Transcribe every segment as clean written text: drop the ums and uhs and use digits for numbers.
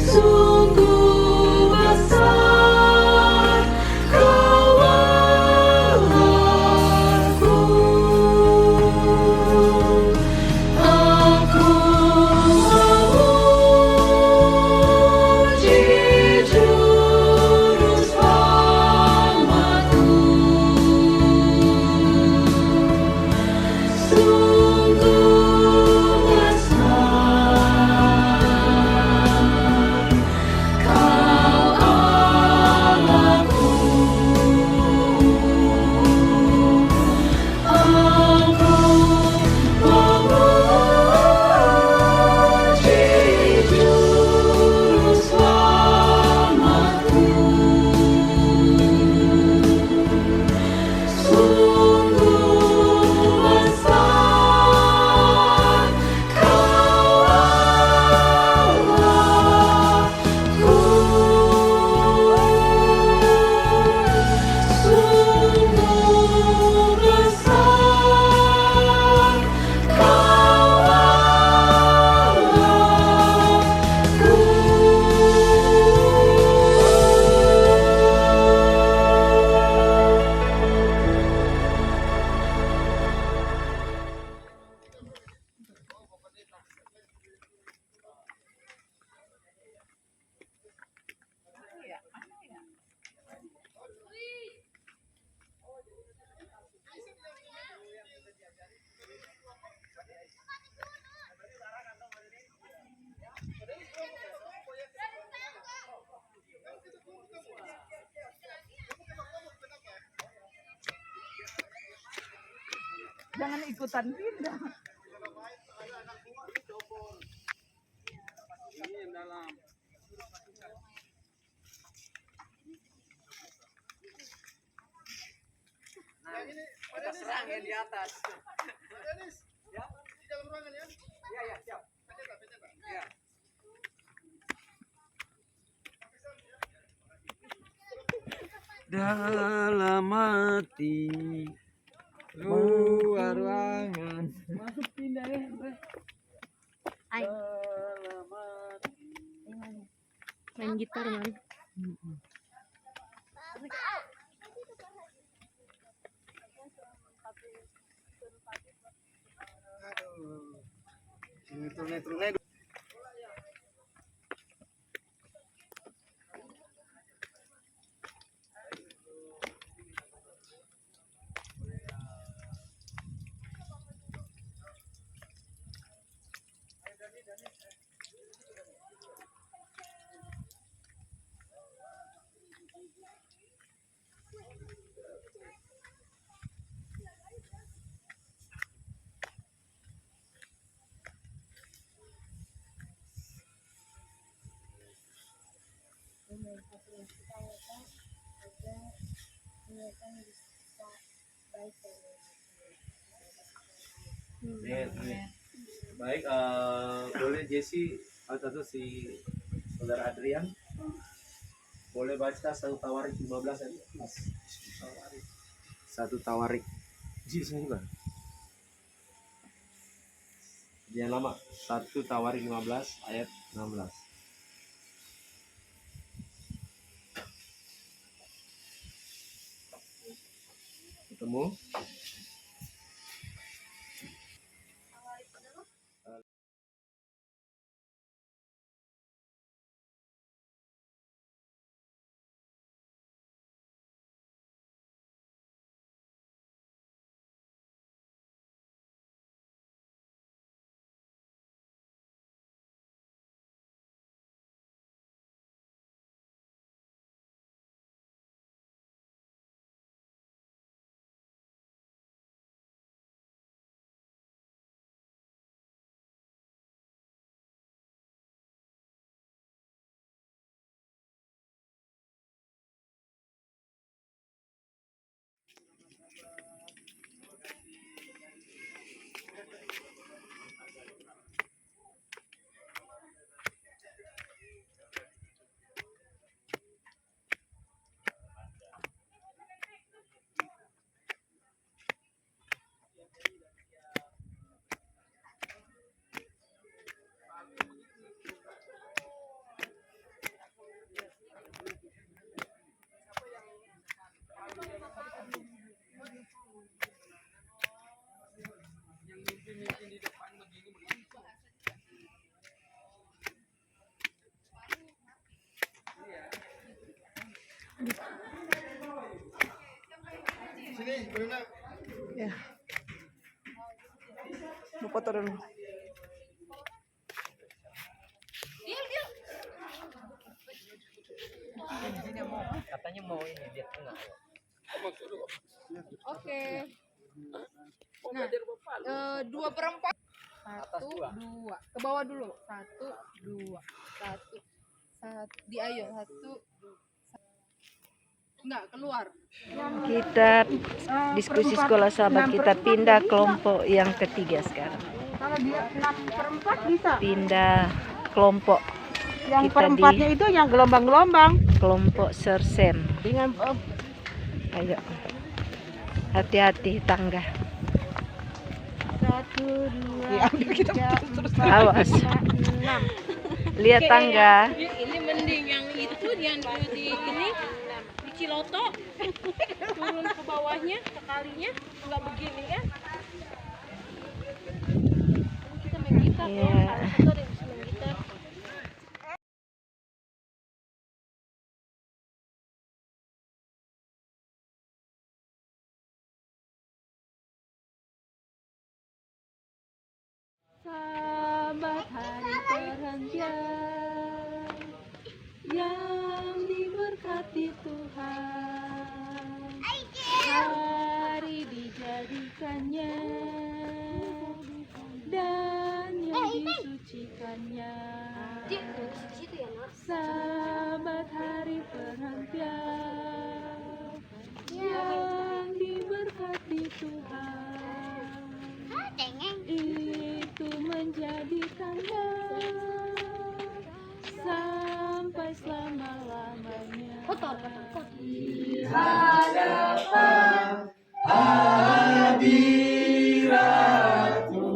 Sungguh besar Kau Allahku. Aku memuji Juru Selamatku. Sungguh besar Kau Allahku. Aku memuji Juru Selamatku. Sungguh besar Kau Allahku. Sungguh besar Kau Jangan ikutan pindah. Nah, kita serang yang di atas. Ya, di dalam ruangan ya? Iya, ya, siap. Ya. Dalam hati, luar ruangan. Masuk pindah ya. Ay, Dalam hati. main gitar man. Aduh. Ini turun. Baik, boleh Jesse atau si saudara Adrian boleh baca satu tawarik 15 ya, Mas. Satu tawarik. Jesse juga. Jangan lama. Satu tawarik 15 ayat 16. Ketemu? Sini, berenang. Ya. Mau foto dulu. Katanya mau ini dia tengah. Oke. Nah, 2/4. Satu, dua. Ke bawah dulu. 1, 2. 1. Di ayo. 1, 2. Enggak, keluar. Kita diskusi sekolah sahabat, kita pindah kelompok yang ketiga sekarang. Kalau dia 6/4 bisa. Pindah kelompok. Yang Kita perempatnya itu yang gelombang-gelombang. Kelompok sersen. Dengan Ayo. Hati-hati tangga. 1, 2, 3, 4, Awas. 5, 6. Lihat tangga. Ini mending yang itu yang di ini di Ciloto turun ke bawahnya ke kalinya nggak begini ya. Kita main gitar Iya. ya. Ada satu ada yang bisa main gitar. Sahabat hari perhentian yang diberkati Tuhan, hari dijadikannya dan yang disucikannya. Sahabat hari perhentian yang diberkati Tuhan, itu menjadi tanda sampai selama-lamanya. Di hadapan Hadiratmu,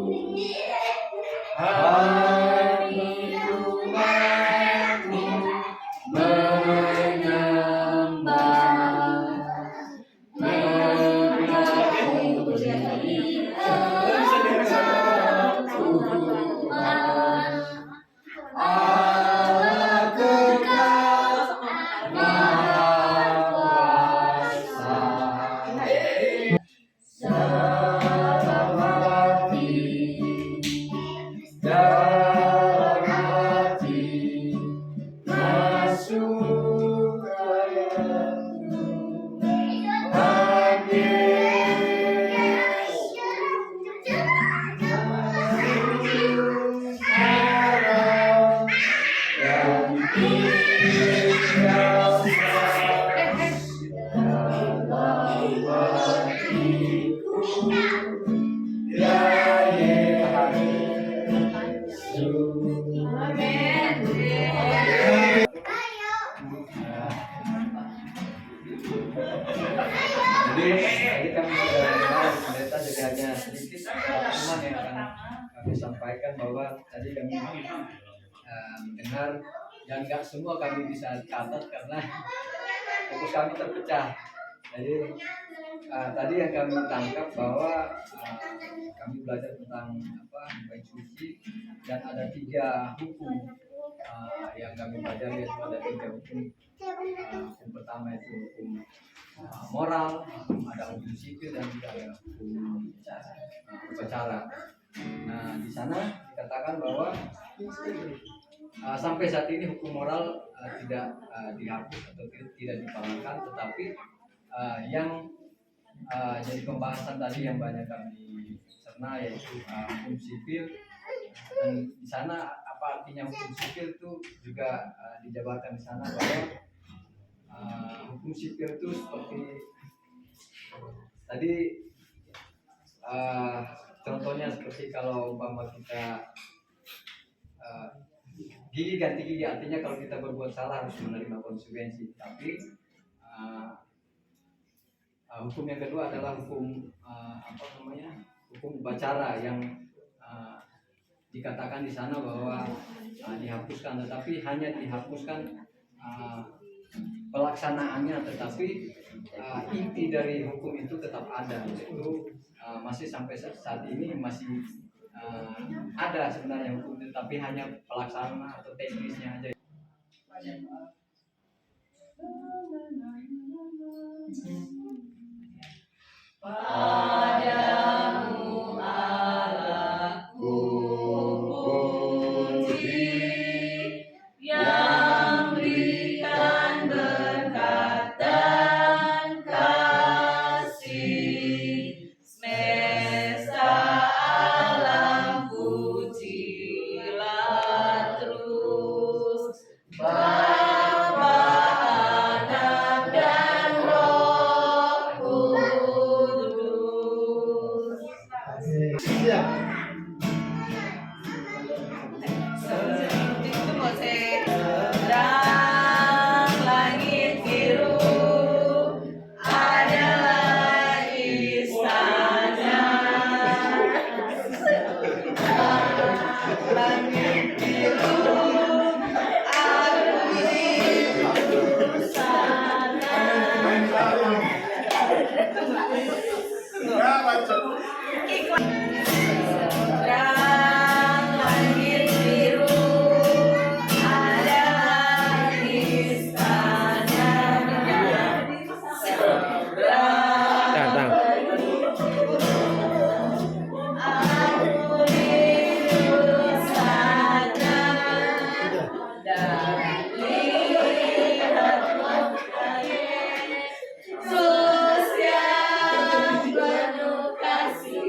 hari umatmu menyembah, memuji Tuhan, Allah kekal Maha Kuasa. Dalam hati masuk ayatmu, hati sekarang dan tinggal dalam hatiku, ya Jadi kami pendeta jadi hanya sedikit pengumuman yang akan kami sampaikan bahwa tadi kami mendengar dan nggak semua kami bisa catat karena fokus kami terpecah. Jadi tadi yang kami tangkap bahwa kami belajar tentang baik suci dan ada 3 hukum yang kami pelajari, yaitu ada 3 hukum. Hukum pertama itu hukum moral, ada hukum sipil dan juga ada hukum upacara. Nah, di sana dikatakan bahwa sampai saat ini hukum moral tidak dihapus atau tidak dipalingkan, tetapi yang jadi pembahasan tadi yang banyak kami cerna yaitu hukum sipil. Dan di sana apa artinya hukum sipil itu juga dijabarkan di sana bahwa hukum sipil itu seperti tadi contohnya seperti kalau umpama kita gigi ganti gigi, artinya kalau kita berbuat salah harus menerima konsekuensi. Tapi hukum yang kedua adalah hukum hukum upacara yang dikatakan di sana bahwa dihapuskan, tetapi hanya dihapuskan pelaksanaannya, tetapi inti dari hukum itu tetap ada, yaitu masih sampai saat ini masih ada sebenarnya hukum, tetapi hanya pelaksana atau teknisnya aja. Padamu Allahku puji, yang berikan berkat dan kasih. Semesta alam pujilah terus, Bapa, Anak, dan Roh Kudus. Seberang langit biru adalah istana. Seberang langit biru aku di sana. Seberang langit biru adalah istana. Seberang Datang. aku di sana dan lihat Yesus yang penuh kasih.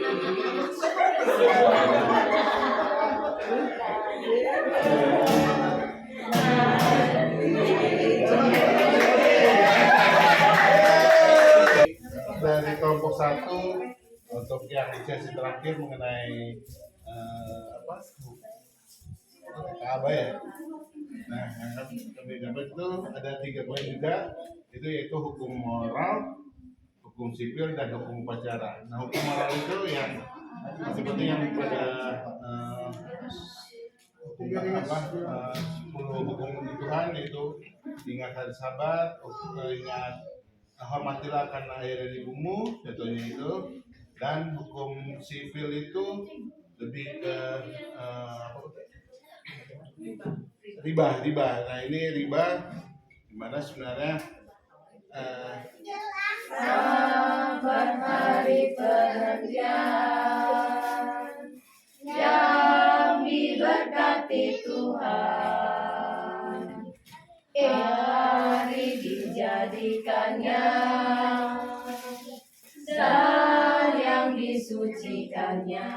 Dari kelompok 1 untuk yang sesi terakhir mengenai apa ya. Nah, yang kami dapat itu ada 3 poin juga, itu yaitu hukum moral, hukum sipil, dan hukum upacara. Nah, hukum moral itu yang seperti yang pada 10 hukum Tuhan, yaitu ingat hari Sabat, ingat hormatilah karena air dari ibumu, contohnya itu. Dan hukum sipil itu lebih ke riba. Nah, ini riba dimana sebenarnya Sabat hari perhentian yang diberkati Tuhan, hari dijadikannya dan yang disucikannya.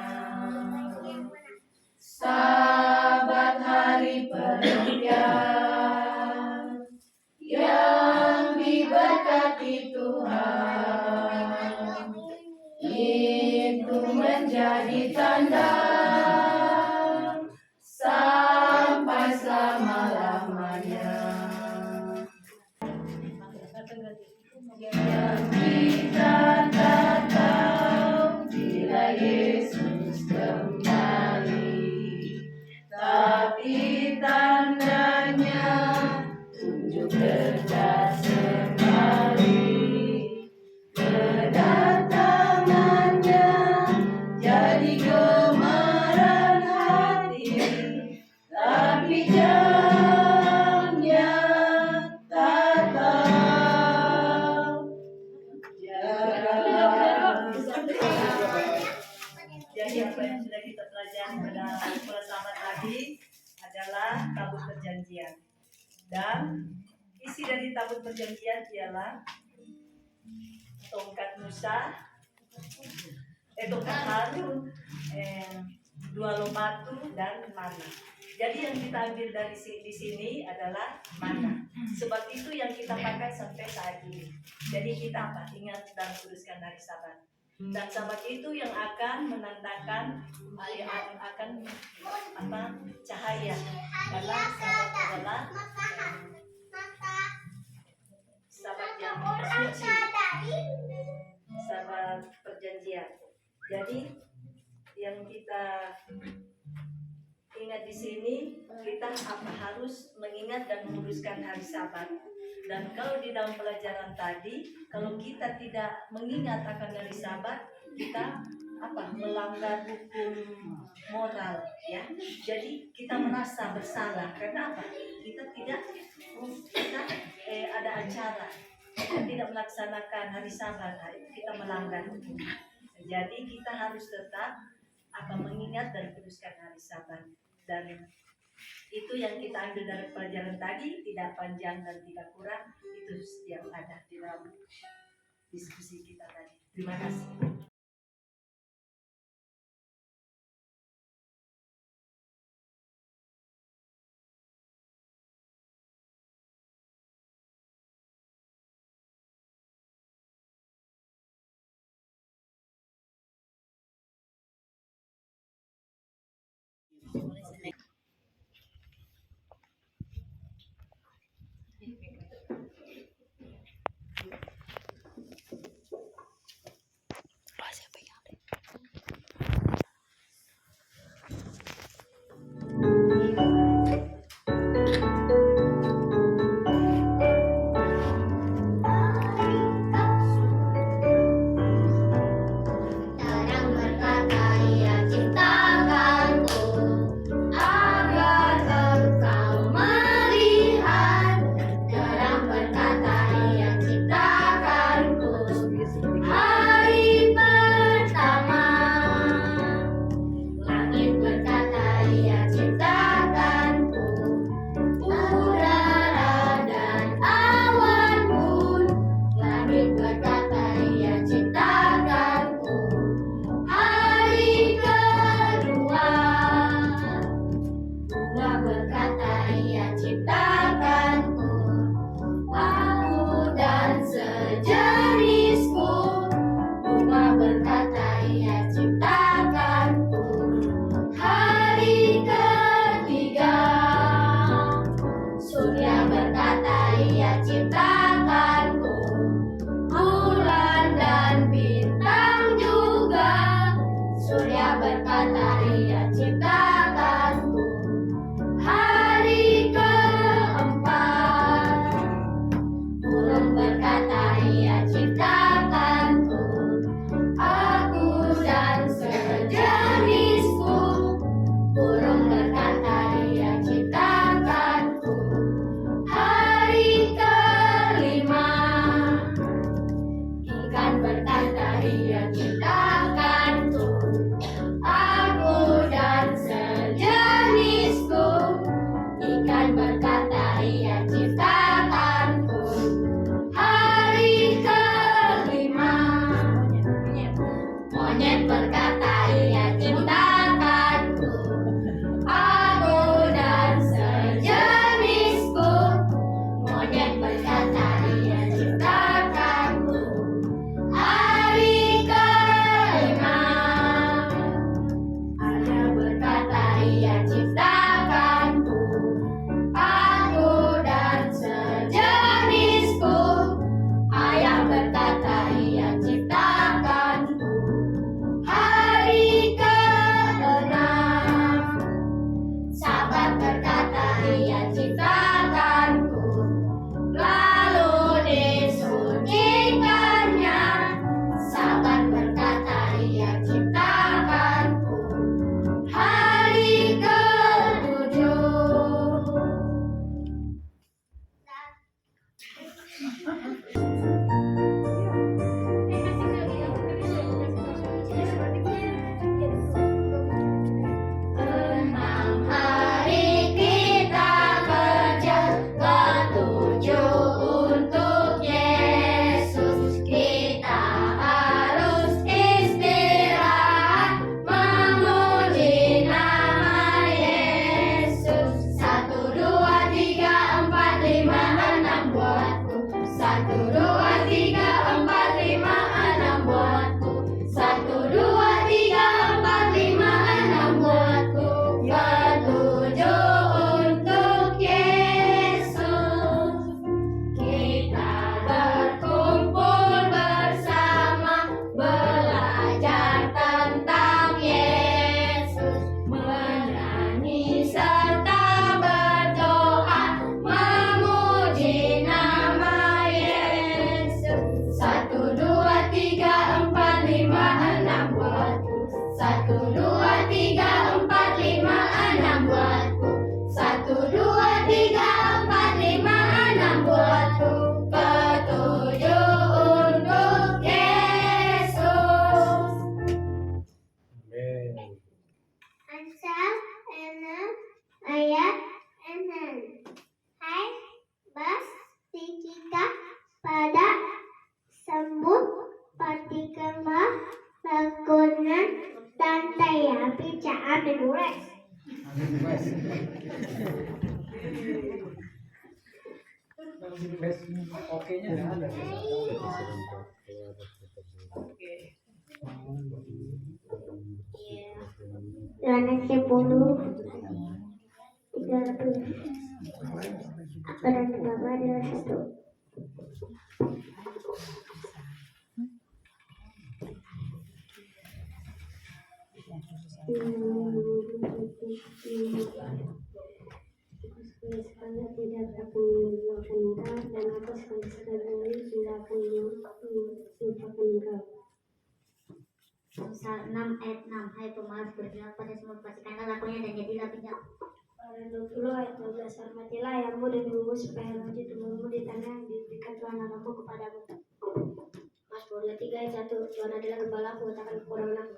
Sabat hari perhentian yang diberkati Tuhan, itu menjadi tanda sampai selama-lamanya. Yang kita tak tahu bila Yesus kembali, tapi tandanya tunjuk dekat sekali. Kedatangannya jadi gemaran hati, tapi jamnya tak tahu. Jadi apa yang sudah kita pelajari pada sekolah sahabat tadi adalah tabut perjanjian. Dan isi dari tabut perjanjian ialah tongkat Musa, tongkat Harun, 2 lom batu dan mana. Jadi yang kita ambil dari di sini adalah mana. Sebab itu yang kita pakai sampai saat ini. Jadi kita apa? Ingat dan kuduskan hari Sabat. Dan Sabat itu yang akan menandakan akan cahaya. Karena Sabat adalah Sabat yang suci, Sabat perjanjian. Jadi yang kita ingat di sini, kita harus mengingat dan menguruskan hari Sabat. Dan kalau di dalam pelajaran tadi, kalau kita tidak mengingat akan hari Sabat, kita melanggar hukum moral, ya. Jadi kita merasa bersalah karena apa? Kita ada acara kita tidak melaksanakan hari Sabat, kita melanggar hukum. Jadi kita harus tetap mengingat dan kuduskan hari Sabat. Dan itu yang kita ambil dari pelajaran tadi, tidak panjang dan tidak kurang, itu yang ada di dalam diskusi kita tadi. Terima kasih. Oke-nya nggak ada. Langit 10 300 pada pertama adalah 1. Sekali tidak akan menyebabkan engkau dan aku sekali tidak akan menyebabkan engkau. Amsal 6 ayat 6. Hai pemalas, bergerak pada semua, pastikanlah lakunya dan jadilah bijak. 20 ayat 12. Hormatilah ayahmu dan ibumu supaya lanjut tumbuhmu di tanah yang diberikan Tuhan Allahmu kepadamu. Mazmur 23 ayat 1. Tuhan adalah gembalaku, takkan kekurangan.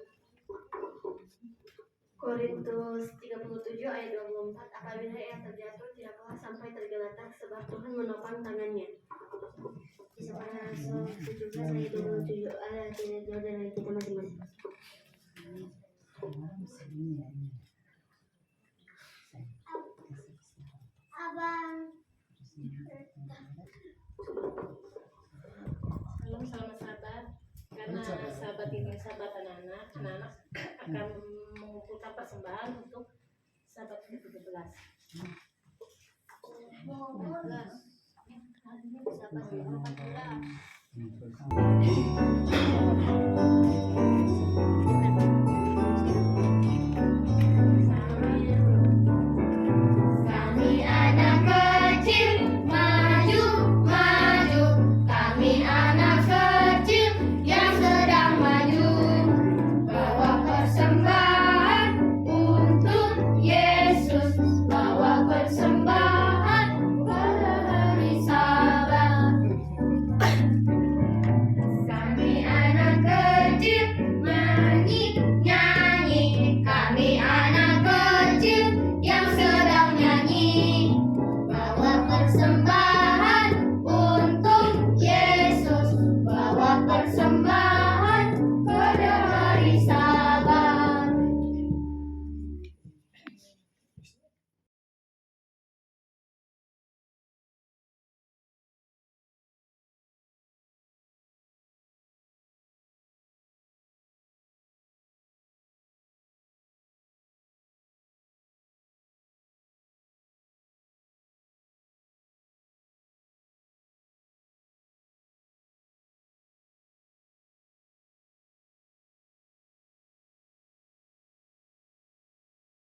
Korintus 37 ayat 24. Apabila ia terjatuh, tidaklah sampai tergeletak, sebab Tuhan menopang tangannya. Kisah 17 ayat 27. Allah tidak jauh dari kita masing-masing. Salam sahabat, karena sahabat ini sahabat anak-anak akan mengumpulkan persembahan untuk sahabat ke-17. Sahabat ke-14.